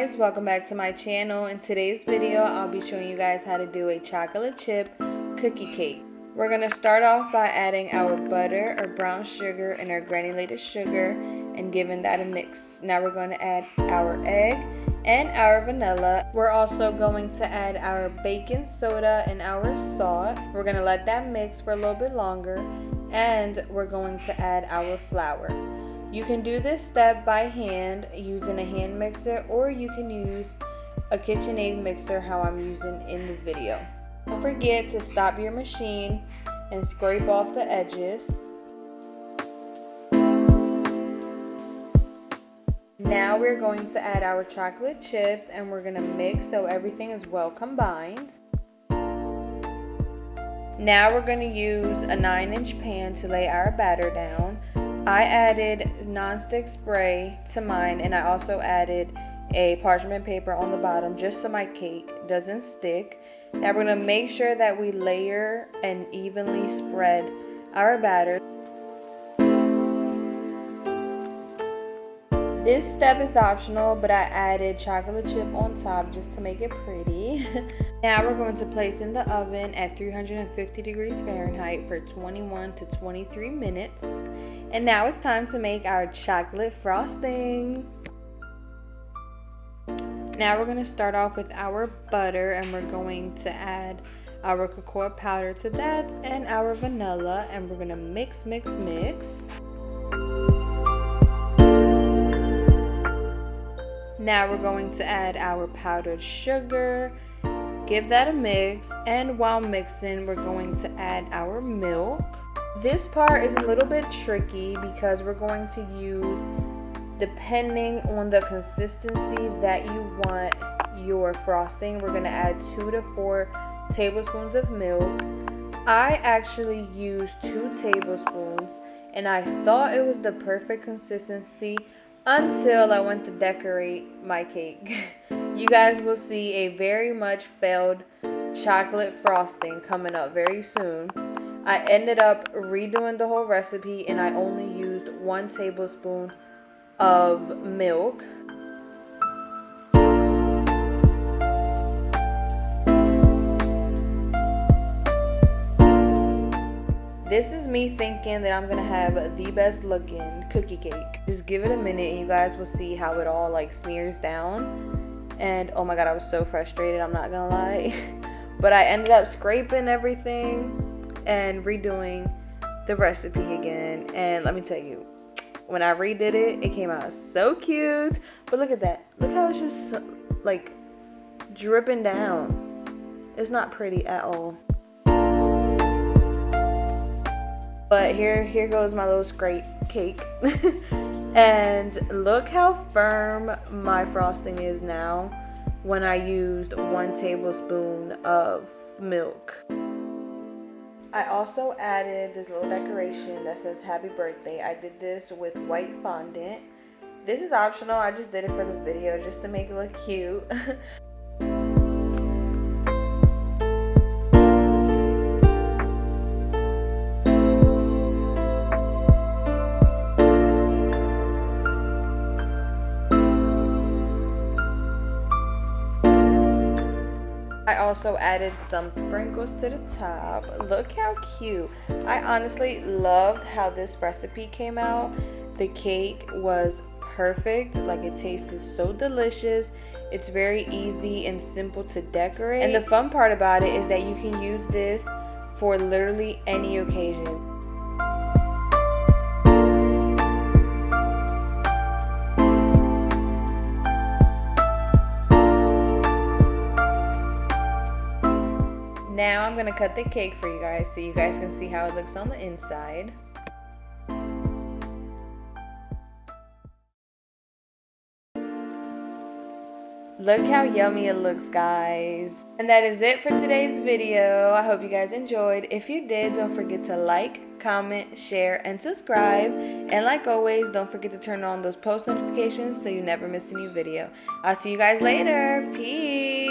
guys, welcome back to my channel. In today's video, I'll be showing you guys how to do a chocolate chip cookie cake. We're going to start off by adding our butter or brown sugar and our granulated sugar and giving that a mix. Now we're going to add our egg and our vanilla. We're also going to add our baking soda and our salt. We're going to let that mix for a little bit longer, and we're going to add our flour. You can do this step by hand using a hand mixer, or you can use a KitchenAid mixer how I'm using in the video. Don't forget to stop your machine and scrape off the edges. Now we're going to add our chocolate chips and we're going to mix so everything is well combined. Now we're going to use a 9-inch pan to lay our batter down. I added nonstick spray to mine, and I also added a parchment paper on the bottom just so my cake doesn't stick. Now we're going to make sure that we layer and evenly spread our batter. This step is optional, but I added chocolate chip on top just to make it pretty. Now we're going to place in the oven at 350 degrees Fahrenheit for 21 to 23 minutes. And now it's time to make our chocolate frosting. Now we're going to start off with our butter, and we're going to add our cocoa powder to that and our vanilla, and we're going to mix. Now we're going to add our powdered sugar, give that a mix, and while mixing we're going to add our milk. This part is a little bit tricky because we're going to use, depending on the consistency that you want your frosting, we're going to add 2 to 4 tablespoons of milk. I actually used 2 tablespoons and I thought it was the perfect consistency until I went to decorate my cake. You guys will see a very much failed chocolate frosting coming up very soon. I ended up redoing the whole recipe and I only used 1 tablespoon of milk. This is me thinking that I'm gonna have the best looking cookie cake. Just give it a minute and you guys will see how it all like smears down. And oh my god, I was so frustrated, I'm not gonna lie. But I ended up scraping everything and redoing the recipe again. And let me tell you, when I redid it, it came out so cute. But look at that. Look how it's just like dripping down. It's not pretty at all. But here goes my little scrape cake. And look how firm my frosting is now when I used 1 tablespoon of milk. I also added this little decoration that says happy birthday. I did this with white fondant. This is optional, I just did it for the video just to make it look cute. I also added some sprinkles to the top. Look how cute. I honestly loved how this recipe came out. The cake was perfect. Like, it tasted so delicious. It's very easy and simple to decorate. And the fun part about it is that you can use this for literally any occasion. Now I'm going to cut the cake for you guys so you guys can see how it looks on the inside. Look how yummy it looks, guys. And that is it for today's video. I hope you guys enjoyed. If you did, don't forget to like, comment, share, and subscribe. And like always, don't forget to turn on those post notifications so you never miss a new video. I'll see you guys later. Peace.